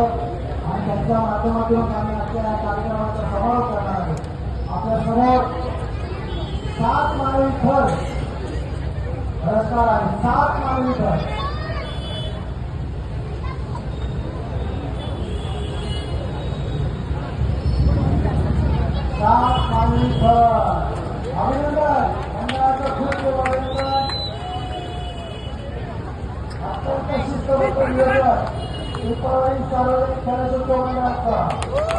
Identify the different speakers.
Speaker 1: आणि त्यांच्या माध्यमातून आम्ही आपल्या या कार्यक्रमाचा समारोप करणार आहे. आपल्या समोर 7 मानवी थर रस्ता आहे. 7 मानवी थर. अभिनंदन मंडळाचं खूप खूप अभिनंदन. अत्यंत शिस्तबद्ध नियोजन सार्वजनिक गणेशोत्सव मंडळाचा.